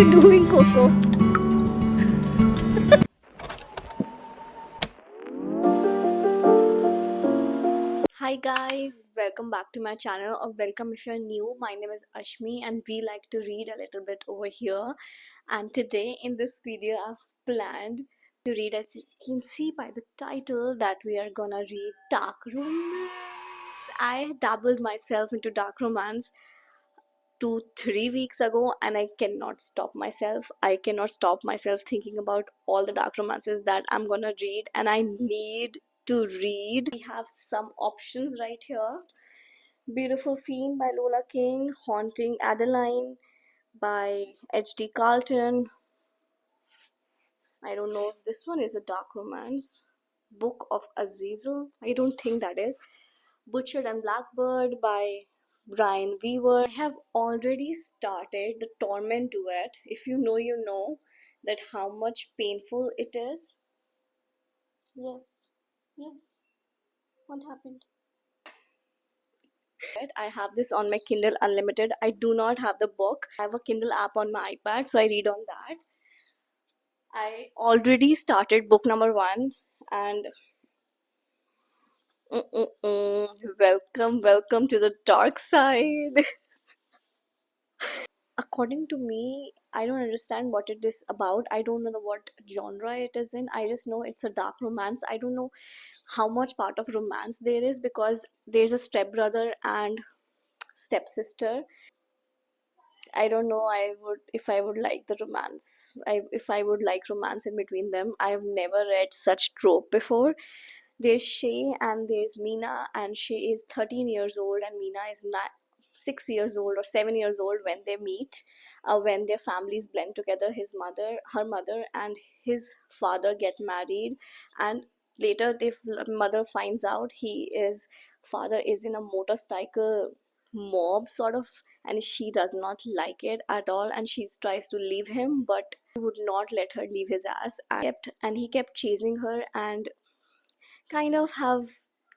you doing, Coco? Hi guys, welcome back to my channel, or welcome if you're new. My name is Ashmi and we like to read a little bit over here. And today in this video I've planned to read, as you can see by the title, that we are gonna read dark romance. I dabbled myself into dark romance 2-3 weeks ago and I cannot stop myself. I cannot stop myself thinking about all the dark romances that I'm gonna read, and I need to read. We have some options right here: Beautiful Fiend by Lola King, Haunting Adeline by H.D. Carlton. I don't know if this one is a dark romance. Book of Azazel, I don't think that is. Butchered and Blackbird by Brian Weaver. I have already started the Torment duet. If you know, you know that how much painful it is. Yes, yes. What happened? I have this on my Kindle Unlimited. I do not have the book. I have a Kindle app on my iPad, so I read on that. I already started book number 1, and welcome to the dark side. According to me, I don't understand what it is about. I don't know what genre it is in. I just know it's a dark romance. I don't know how much part of romance there is, because there's a stepbrother and stepsister. I don't know I would if I would like the romance. If I would like romance in between them. I've never read such trope before. There's Shay and there's Meena, and Shay is 13 years old and Meena is 6 years old or 7 years old when they meet, when their families blend together. Her mother and his father get married, and later the mother finds out father is in a motorcycle mob sort of, and she does not like it at all, and she tries to leave him, but he would not let her leave his ass, and he kept chasing her and kind of have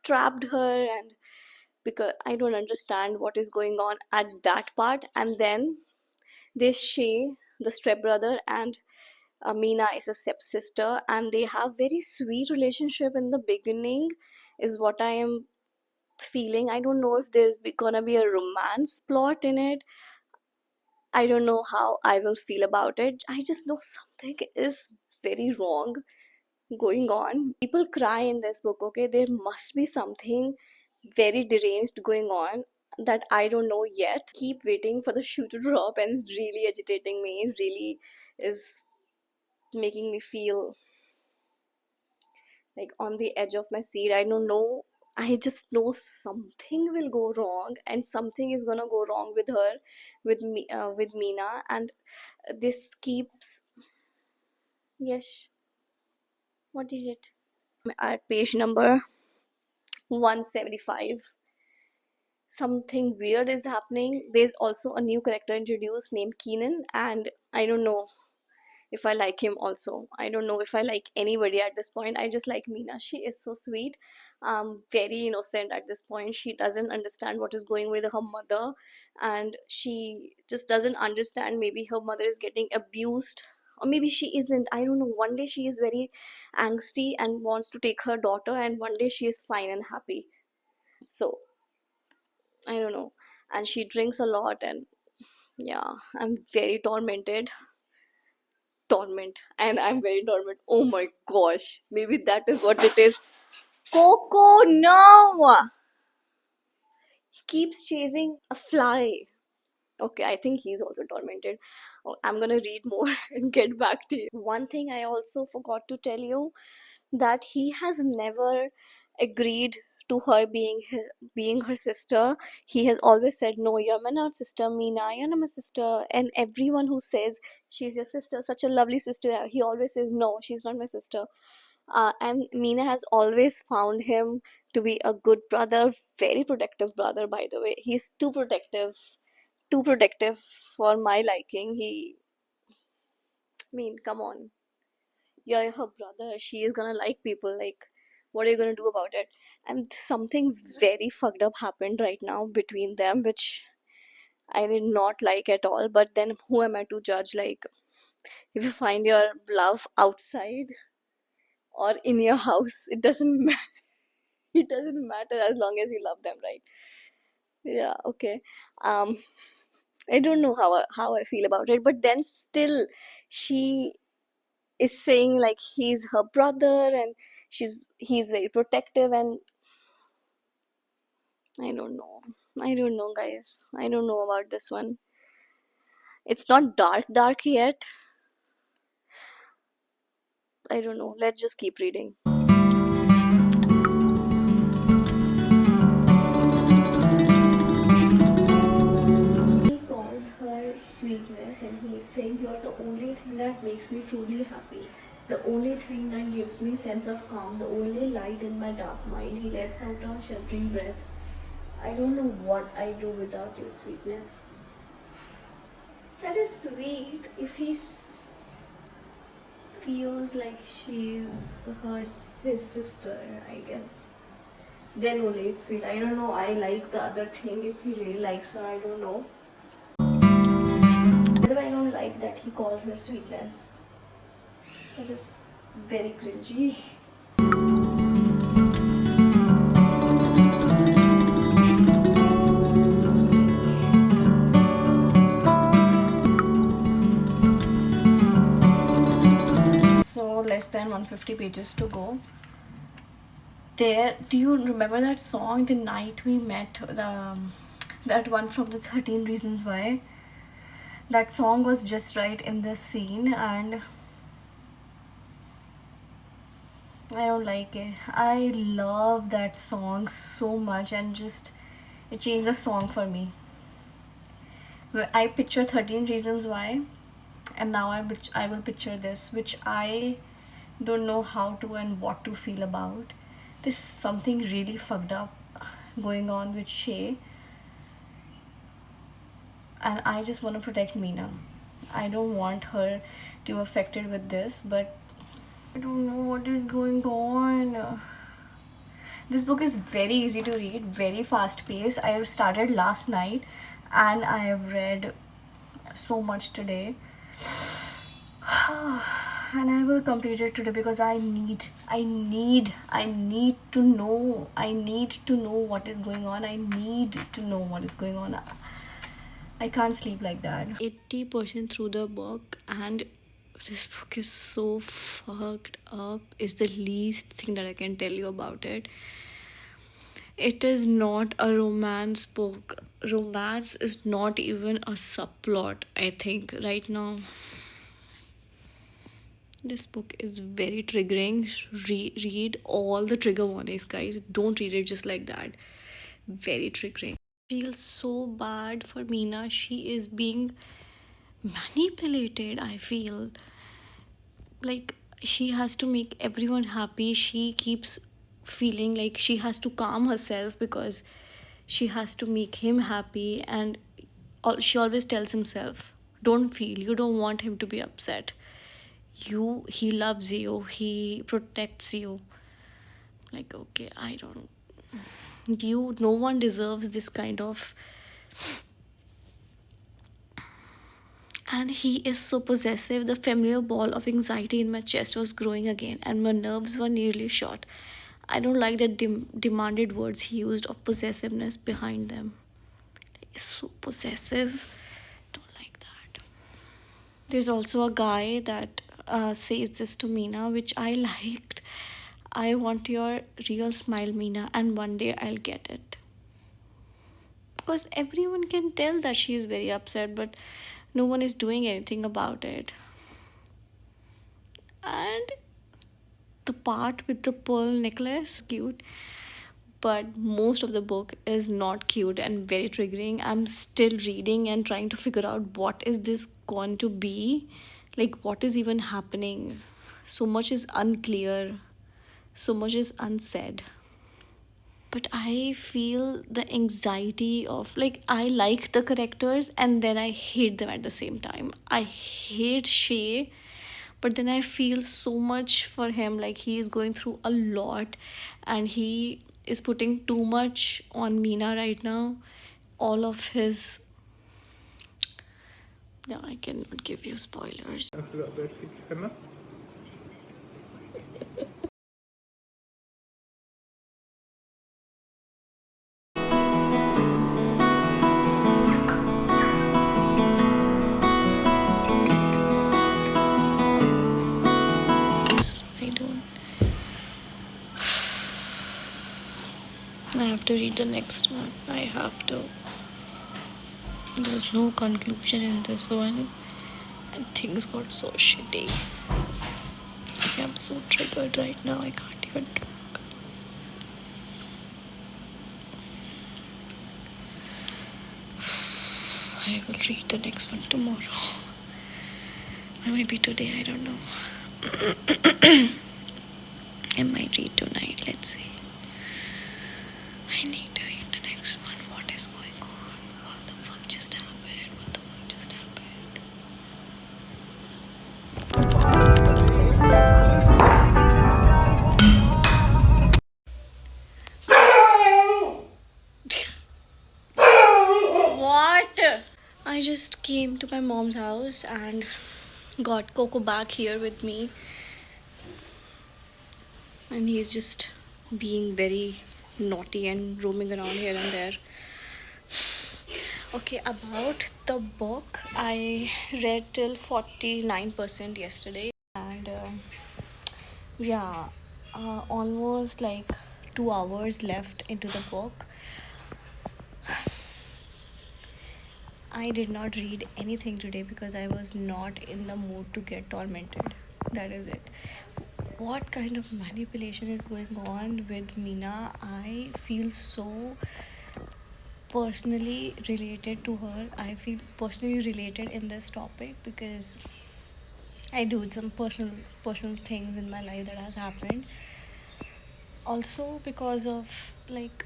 trapped her. And because I don't understand what is going on at that part. And then there's Shay, the stepbrother, and Amina is a stepsister, and they have very sweet relationship in the beginning, is what I am feeling. I don't know if gonna be a romance plot in it. I don't know how I will feel about it. I just know something is very wrong going on. People cry in this book, okay? There must be something very deranged going on that I don't know yet. Keep waiting for the shoe to drop, and it's really agitating me. It really is making me feel like on the edge of my seat. I don't know. I just know something will go wrong, and something is gonna go wrong with her, with Meena, and this keeps. Yes, what is it? At page number 175. Something weird is happening. There's also a new character introduced named Keenan, and I don't know if I like him also. I don't know if I like anybody at this point. I just like Meena. She is so sweet, very innocent at this point. She doesn't understand what is going with her mother, and she just doesn't understand. Maybe her mother is getting abused, or maybe she isn't. I don't know. One day she is very angsty and wants to take her daughter, and one day she is fine and happy. So I don't know. And she drinks a lot, and yeah, I'm very torment, and I'm very torment. Oh my gosh, maybe that is what it is. Coco, no! He keeps chasing a fly. Okay, I think he's also tormented. Oh, I'm gonna read more and get back to you. One thing I also forgot to tell you, that he has never agreed to her being her sister. He has always said, no, you're my not sister, Meena, you're not my sister. And everyone who says she's your sister, such a lovely sister, he always says, no, she's not my sister. And Meena has always found him to be a good brother, very protective brother, by the way. He's too protective for my liking. I mean, come on, you're her brother. She is gonna like people. Like, what are you gonna do about it? And something very fucked up happened right now between them, which I did not like at all. But then who am I to judge? Like, if you find your love outside or in your house, it doesn't matter. It doesn't matter as long as you love them, right? Yeah, okay. Um, I don't know how I feel about it, but then still, she is saying like he's her brother, and he's very protective, and I don't know. I don't know, guys. I don't know about this one. It's not dark yet. I don't know. Let's just keep reading. He calls her sweetness, and he's saying, "You're the only thing that makes me truly happy. The only thing that gives me sense of calm, the only light in my dark mind." He lets out a shuddering breath. "I don't know what I do without you, sweetness." That is sweet. If feels like she's his sister, I guess, then only it's sweet. I don't know. I like the other thing. If he really likes her, I don't know. By the way, I don't like that he calls her sweetness. That is very cringy. So less than 150 pages to go. There, do you remember that song, "The Night We Met"? That one from the 13 Reasons Why. That song was just right in this scene, and I don't like it. I love that song so much, and just it changed the song for me. I picture 13 Reasons Why, and now I will picture this, which I don't know how to and what to feel about. There's something really fucked up going on with Shay, and I just want to protect Mina. I don't want her to be affected with this, but I don't know what is going on. This book is very easy to read, very fast paced. I started last night and I have read so much today. And I will complete it today because I need to know. I need to know what is going on. I need to know what is going on. I can't sleep like that. 80% through the book, and this book is so fucked up, is the least thing that I can tell you about it. It is not a romance book. Romance is not even a subplot, I think, right now. This book is very triggering. Read all the trigger warnings, guys. Don't read it just like that. Very triggering. I feel so bad for Meena. She is being manipulated, I feel. Like, she has to make everyone happy. She keeps feeling like she has to calm herself because she has to make him happy, and she always tells himself, don't feel, you don't want him to be upset. He loves you, he protects you. Like, okay, I don't, no one deserves this kind of. And he is so possessive. The familiar ball of anxiety in my chest was growing again, and my nerves were nearly shot. I don't like the demanded words he used of possessiveness behind them. He's so possessive. Don't like that. There's also a guy that says this to Meena, which I liked. I want your real smile, Meena, and one day I'll get it. Because everyone can tell that she is very upset, but no one is doing anything about it. And the part with the pearl necklace, cute, but most of the book is not cute and very triggering. I'm still reading and trying to figure out what is this going to be, like what is even happening. So much is unclear, so much is unsaid. But I feel the anxiety of, like, I like the characters and then I hate them at the same time. I hate Shay, but then I feel so much for him. Like, he is going through a lot and he is putting too much on Meena right now. All of his Yeah, I cannot give you spoilers. I don't. I have to read the next one. I have to. There's no conclusion in this one, and things got so shitty. I'm so triggered right now. I can't even talk. I will read the next one tomorrow. Or maybe today, I don't know. I might read tonight. Let's see. I need to read the next one. What is going on? What the fuck just happened? What the fuck just happened? What? I just came to my mom's house and got Coco back here with me, and he's just being very naughty and roaming around here and there. Okay, about the book, I read till 49% yesterday, and yeah, almost like 2 hours left into the book. I did not read anything today because I was not in the mood to get tormented. That is it. What kind of manipulation is going on with Meena? I feel so personally related to her. I feel personally related in this topic because I do some personal things in my life that has happened. Also because of like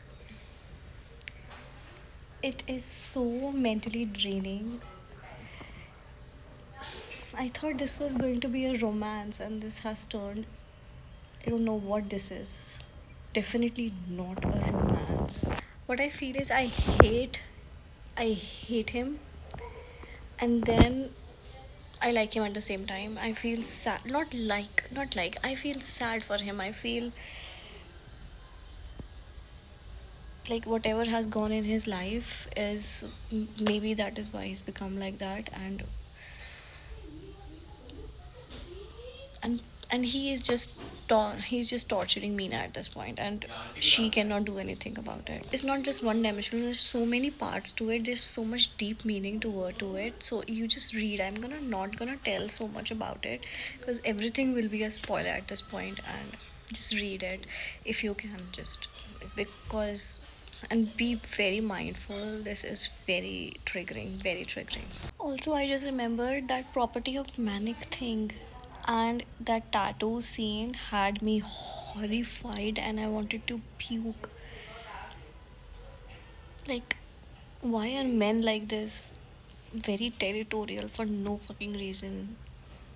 it is so mentally draining. I thought this was going to be a romance and this has turned, I don't know what this is. Definitely not a romance. What I feel is I hate him, and then I like him at the same time. I feel sad, not like I feel sad for him. I feel like whatever has gone in his life is maybe that is why he's become like that, and and he's just torturing Meena at this point, and she cannot do anything about it. It's not just one dimensional. There's so many parts to it. There's so much deep meaning to it. So you just read. I'm gonna not gonna tell so much about it because everything will be a spoiler at this point, and just read it if you can. Just because, and be very mindful. This is very triggering. Very triggering. Also, I just remembered that property of manic thing, and that tattoo scene had me horrified, and I wanted to puke. Like, why are men like this? Very territorial for no fucking reason.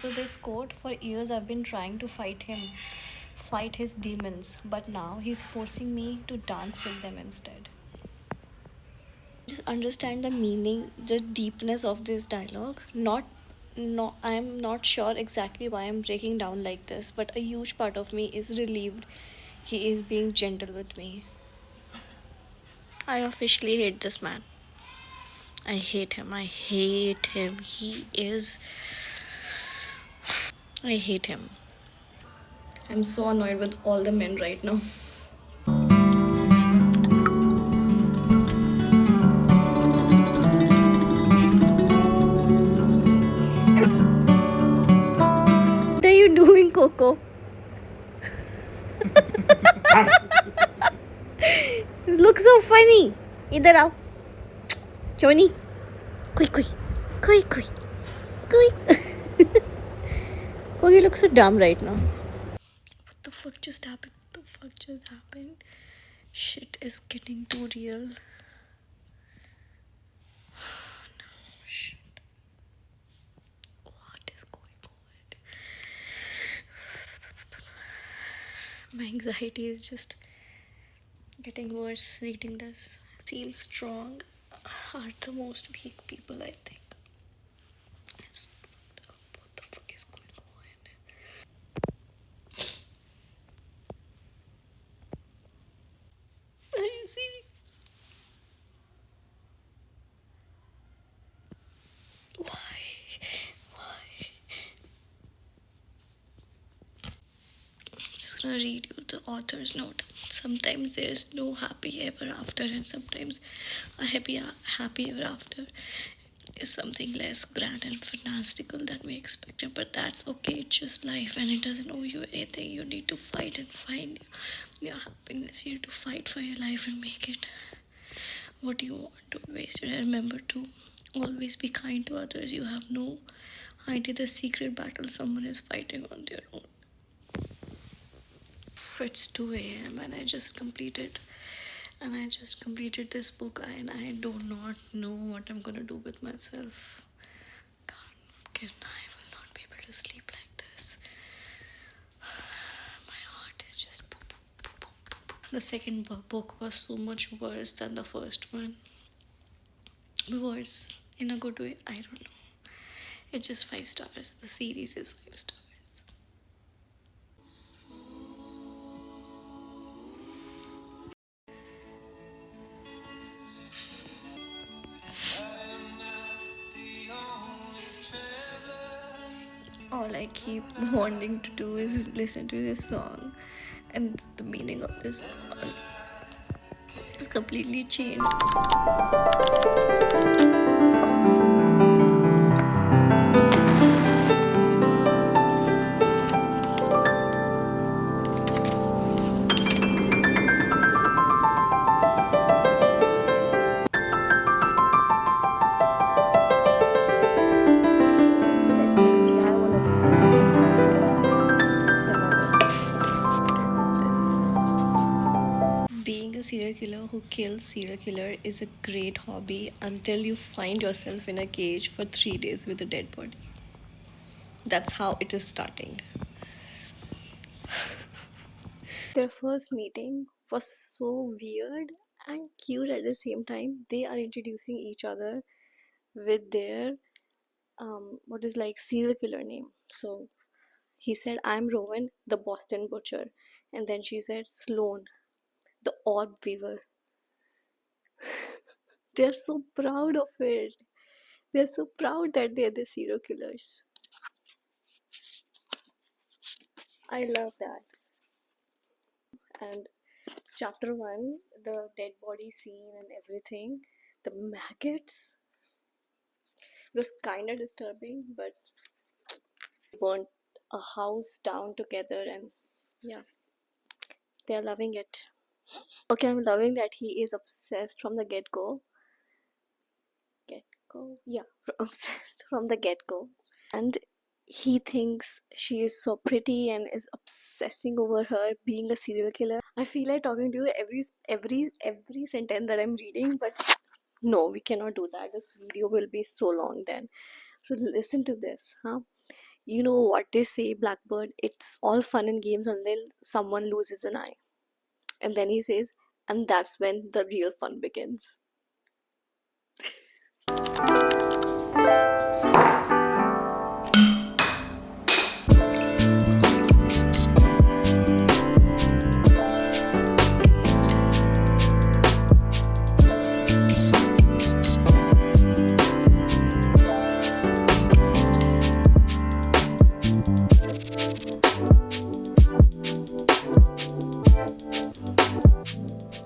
So, this quote, for years I've been trying to fight him, fight his demons, but now he's forcing me to dance with them instead. Just understand the meaning, the deepness of this dialogue. Not no, I'm not sure exactly why I'm breaking down like this, but a huge part of me is relieved he is being gentle with me. I officially hate this man. I hate him. I hate him. He is. I hate him. I'm so annoyed with all the men right now. What are you doing, Coco? You look so funny. इधर आओ. Choni. Kui kui. Kui kui. Kui. Oh, you look so dumb right now. What the fuck just happened? What the fuck just happened? Shit is getting too real. No, shit. What is going on? My anxiety is just getting worse reading this. Seems strong are the most weak people, I think. gonna read you the author's note. Sometimes there's no happy ever after, and sometimes a happy ever after is something less grand and fantastical than we expected. But that's okay. It's just life, and it doesn't owe you anything. You need to fight and find your happiness. You need to fight for your life and make it what you want. Don't waste it. And remember to always be kind to others. You have no idea the secret battle someone is fighting on their own. It's 2 a.m. And I just completed this book, and I do not know what I'm gonna do with myself. I will not be able to sleep like this. My heart is just boop, boop, boop, boop, boop. The second book was so much worse than the first one. Worse in a good way. I don't know. It's just 5 stars. The series is 5 stars. All I keep wanting to do is listen to this song, and the meaning of this song is completely changed. Being a serial killer who kills serial killer is a great hobby until you find yourself in a cage for 3 days with a dead body. That's how it is starting. Their first meeting was so weird and cute at the same time. They are introducing each other with their what is like serial killer name. So he said, "I'm Rowan, the Boston Butcher," and then she said, "Sloan, the Orb Weaver." They're so proud of it. They're so proud that they're the serial killers. I love that. And chapter one, the dead body scene and everything, the maggots was kind of disturbing, but burnt a house down together, and yeah, they're loving it. Okay, I'm loving that he is obsessed from the get go. Get go? Yeah, obsessed from the get go. And he thinks she is so pretty and is obsessing over her being a serial killer. I feel like talking to you every sentence that I'm reading, but no, we cannot do that. This video will be so long then. So listen to this, huh? You know what they say, Blackbird? It's all fun and games until someone loses an eye. And then he says, and that's when the real fun begins.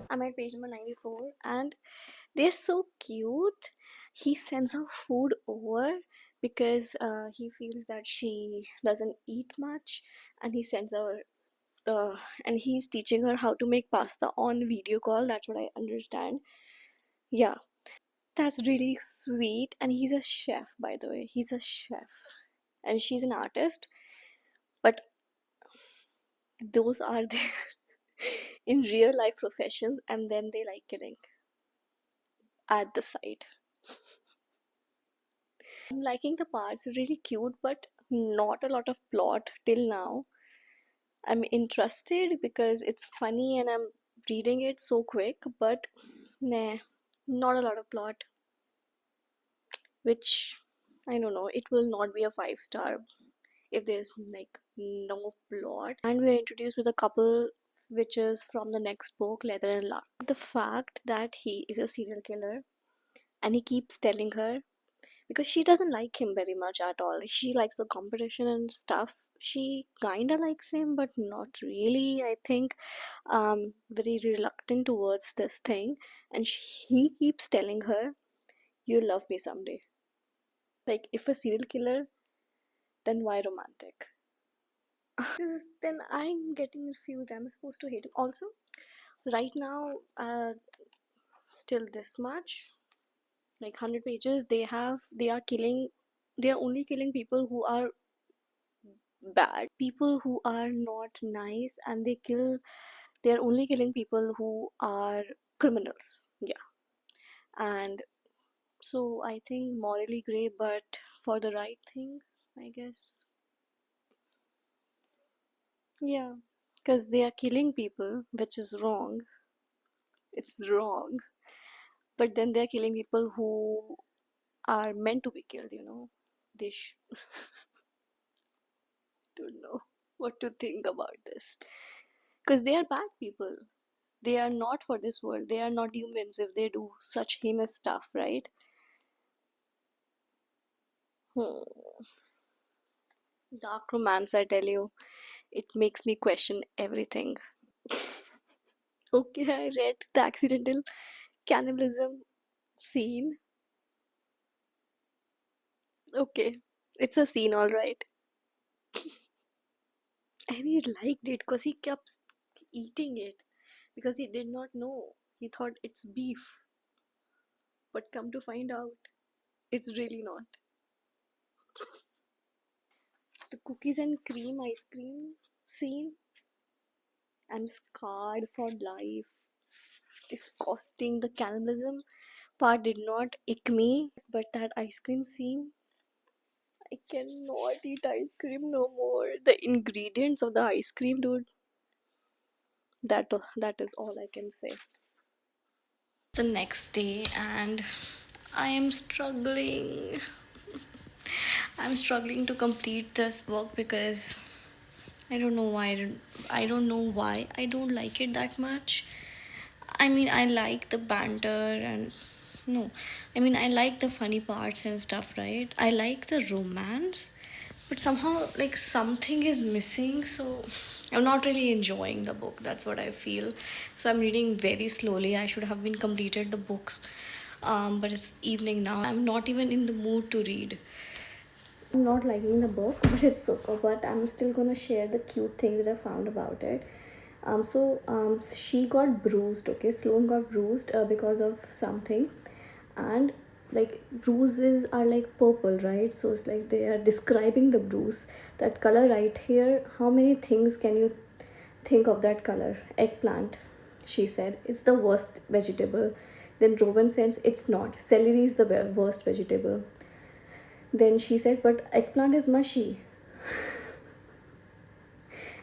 I'm at page number 94, and they're so cute. He sends her food over because he feels that she doesn't eat much, and he sends her the and he's teaching her how to make pasta on video call. That's what I understand. Yeah, that's really sweet. And he's a chef, by the way. He's a chef, and she's an artist. But those are the in real life professions, and then they like killing at the side. I'm liking the parts, really cute, but not a lot of plot till now. I'm interested because it's funny and I'm reading it so quick, but nah, not a lot of plot, which I don't know, it will not be a 5 star if there's like no plot. And we're introduced with a couple which is from the next book, Leather and Luck. The fact that he is a serial killer and he keeps telling her because she doesn't like him very much at all. She likes the competition and stuff. She kind of likes him, but not really, I think. Very reluctant towards this thing, and he keeps telling her, "You'll love me someday." Like, if a serial killer, then why romantic? Because then I'm getting confused. I'm supposed to hate him. Also, right now, till this much, like 100 pages, they are killing, they are only killing people who are bad, people who are not nice, and they are only killing people who are criminals. Yeah. And so I think morally gray, but for the right thing, I guess. Yeah, because they are killing people, which is wrong. It's wrong. But then they are killing people who are meant to be killed, you know. They don't know what to think about this. Because they are bad people. They are not for this world. They are not humans if they do such heinous stuff, right? Hmm. Dark romance, I tell you, it makes me question everything. Okay, I read the accidental cannibalism scene. Okay, it's a scene, all right. And he liked it because he kept eating it because he did not know. He thought it's beef, but come to find out, it's really not. The cookies and cream ice cream scene, I'm scarred for life. Disgusting. The cannibalism part did not ick me, but that ice cream scene, I cannot eat ice cream no more. The ingredients of the ice cream, dude, that is all I can say. The next day, and I am struggling. I'm struggling to complete this book because I don't know why. I don't know why I don't like it that much. I mean, I like the banter and no, I mean, I like the funny parts and stuff, right? I like the romance, but somehow, like, something is missing, so I'm not really enjoying the book. That's what I feel. So I'm reading very slowly. I should have been completed the books, but it's evening now. I'm not even in the mood to read. I'm not liking the book, but it's okay. But I'm still gonna share the cute things that I found about it. She got bruised. Okay, Sloane got bruised because of something, and like bruises are like purple, right? So it's like they are describing the bruise. That color right here. How many things can you think of that color? Eggplant. She said it's the worst vegetable. Then Robin says it's not. Celery is the worst vegetable. Then she said, but eggplant is mushy.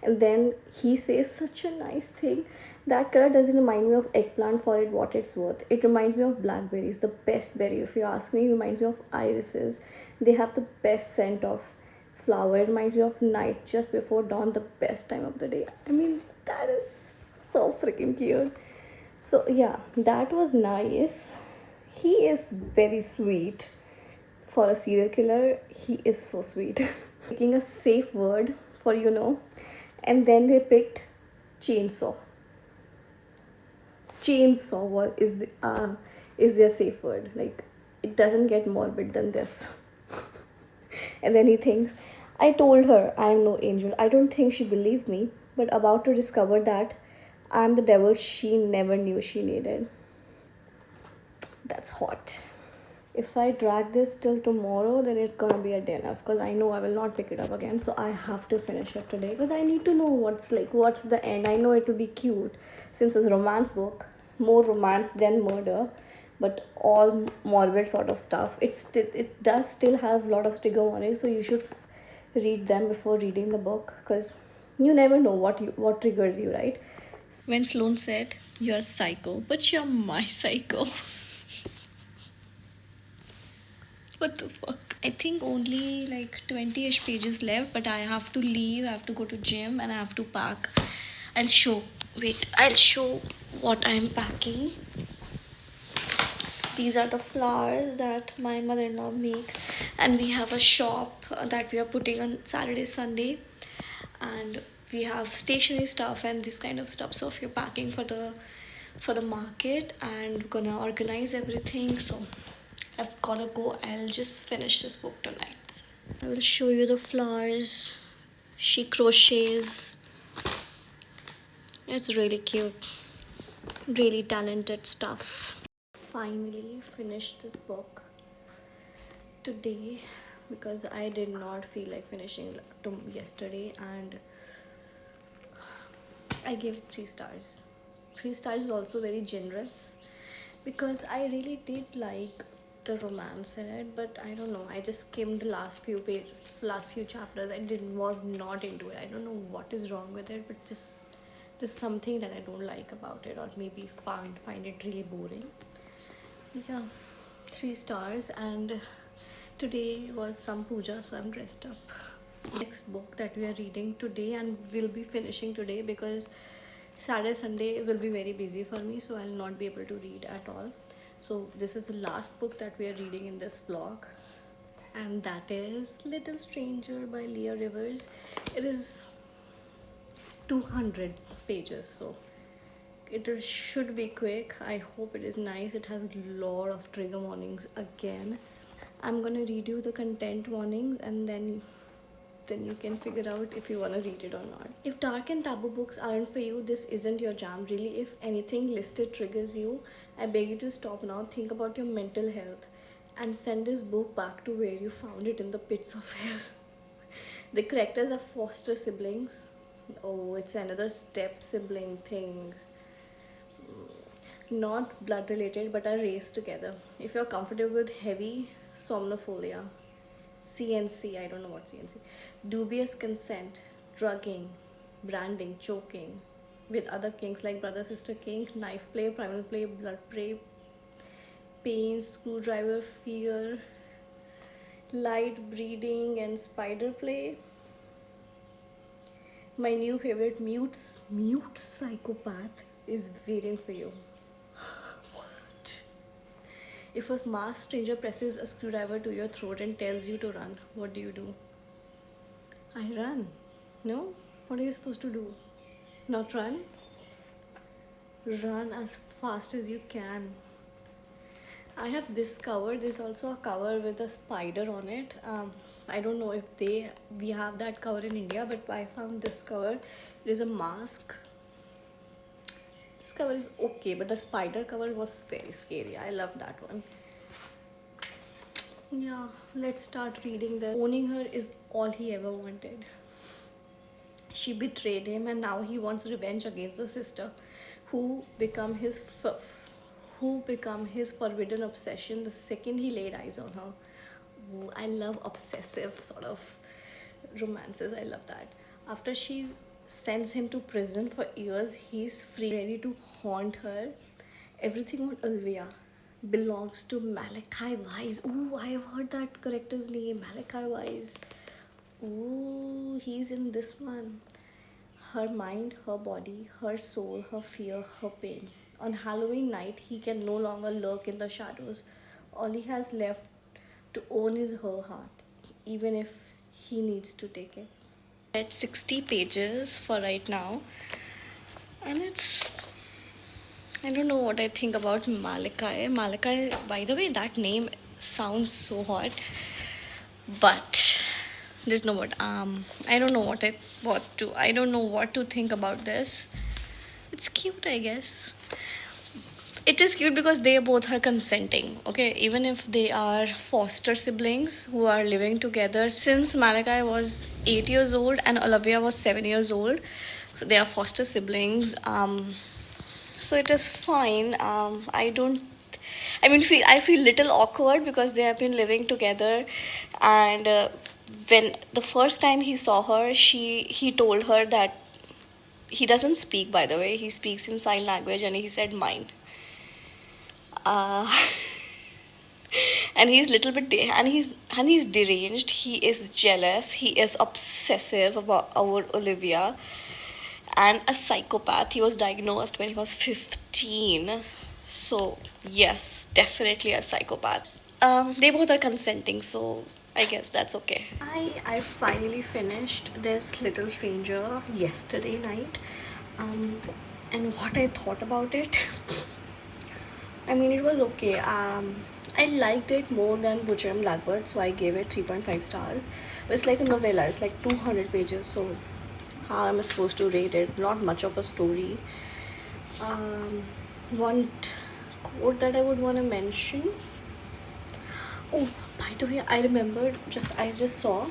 And then he says such a nice thing. That color doesn't remind me of eggplant for it what it's worth. It reminds me of blackberries, the best berry. If you ask me, it reminds me of irises. They have the best scent of flower. It reminds me of night just before dawn, the best time of the day. I mean, that is so freaking cute. So yeah, that was nice. He is very sweet. For a serial killer, he is so sweet. Picking a safe word for and then they picked chainsaw. Is their safe word. Like, it doesn't get morbid than this. And then he thinks, I told her I am no angel. I don't think she believed me, but about to discover that I'm the devil she never knew she needed. That's hot. If I drag this till tomorrow, then it's gonna be a day enough because I know I will not pick it up again. So I have to finish it today because I need to know what's the end. I know it will be cute since it's a romance book, more romance than murder, but all morbid sort of stuff. It does still have a lot of trigger warnings, so you should read them before reading the book because you never know what triggers you, right? When Sloane said, "You're psycho, but you're my psycho." What the fuck? I think only like 20ish pages left, but I have to leave. I have to go to gym and I have to pack. I'll show. Wait, I'll show what I'm packing. These are the flowers that my mother-in-law make, and we have a shop that we are putting on Saturday, Sunday, and we have stationery stuff and this kind of stuff. So if you're packing for the market and gonna organize everything, so I've gotta go. I'll just finish this book tonight. I will show you the flowers. She crochets. It's really cute. Really talented stuff. Finally finished this book today because I did not feel like finishing yesterday, and I gave 3 stars. 3 stars is also very generous because I really did like the romance in it, but I don't know. I just skimmed the last few chapters. Was not into it. I don't know what is wrong with it, but just there's something that I don't like about it, or maybe find it really boring. Yeah, 3 stars, and today was some puja, so I'm dressed up. Next book that we are reading today and will be finishing today, because Saturday, Sunday will be very busy for me, so I'll not be able to read at all. So this is the last book that we are reading in this vlog, and that is Little Stranger by Leah Rivers. It is 200 pages, so should be quick. I hope it is nice. It has a lot of trigger warnings again. I'm gonna read you the content warnings, and then you can figure out if you want to read it or not. If dark and taboo books aren't for you, this isn't your jam. Really, if anything listed triggers you, I beg you to stop now, think about your mental health, and send this book back to where you found it, in the pits of hell. The characters are foster siblings. Oh, it's another step sibling thing. Not blood related, but are raised together. If you're comfortable with heavy somnophilia, CNC, I don't know what CNC, dubious consent, drugging, branding, choking, with other kinks like brother sister kink, knife play, primal play, blood play, pain, screwdriver, fear, light breeding, and spider play. My new favorite, mute psychopath, is waiting for you. What? If a masked stranger presses a screwdriver to your throat and tells you to run, what do? I run. No? What are you supposed to do? Not run? Run as fast as you can. I have this cover. There's also a cover with a spider on it. I don't know if we have that cover in India, but I found this cover. It is a mask. This cover is okay, but the spider cover was very scary. I love that one. Yeah, let's start reading this. Owning her is all he ever wanted. She betrayed him, and now he wants revenge against the sister who become his forbidden obsession the second he laid eyes on her. Ooh, I love obsessive sort of romances. I love that. After she sends him to prison for years, he's free, ready to haunt her. Everything on Olivia belongs to Malachi Wise. Ooh, I have heard that character's name, Malachi Wise. Ooh, he's in this one. Her mind, her body, her soul, her fear, her pain. On Halloween night, he can no longer lurk in the shadows. All he has left to own is her heart, even if he needs to take it. It's 60 pages for right now, and I don't know what I think about Malachi. Malachi, by the way, that name sounds so hot, but there's no word. I don't know I don't know what to think about this. It's cute, I guess. It is cute because they both are consenting, okay? Even if they are foster siblings who are living together. Since Malachi was 8 years old and Olivia was 7 years old, they are foster siblings. So it is fine. I feel little awkward because they have been living together, and when the first time he saw her, he told her that he doesn't speak, by the way. He speaks in sign language, and he said mine. And he's little bit and he's deranged. He is jealous. He is obsessive about our Olivia, and a psychopath. He was diagnosed when he was 15. So yes, definitely a psychopath. They both are consenting, so I guess that's okay. I finally finished this Little Stranger yesterday night. Um, and what I thought about it, I mean, it was okay. I liked it more than Butcher and Blackbird, so I gave it 3.5 stars. But it's like a novella, it's like 200 pages, so how am I supposed to rate it? Not much of a story. One quote that I would want to mention. Oh, by the way, I just saw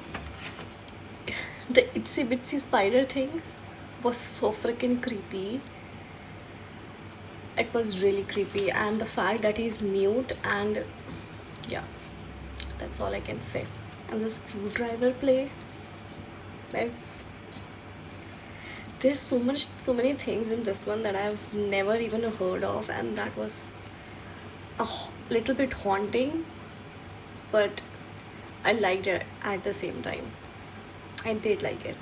the itsy bitsy spider thing was so freaking creepy. It was really creepy, and the fact that he's mute, and yeah, that's all I can say. And the screwdriver play, I've there's so many things in this one that I've never even heard of, and that was a little bit haunting, but I liked it at the same time. I did like it.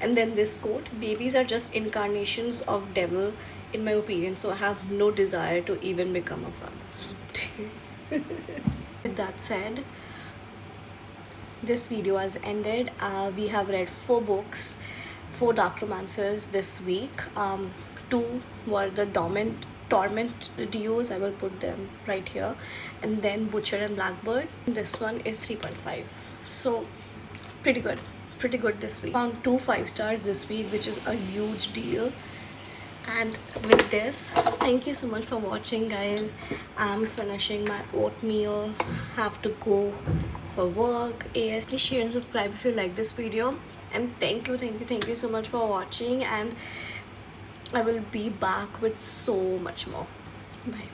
And then this quote, babies are just incarnations of devil in my opinion, so I have no desire to even become a father. With that said, this video has ended. We have read 4 books, 4 dark romances this week. 2 were the torment duos. I will put them right here, and then Butcher and Blackbird. This one is 3.5. So pretty good, pretty good this week. Found 2 5 stars this week, which is a huge deal. And with this, thank you so much for watching, guys. I'm finishing my oatmeal, have to go for work. Please share and subscribe if you like this video, and thank you so much for watching, and I will be back with so much more. Bye.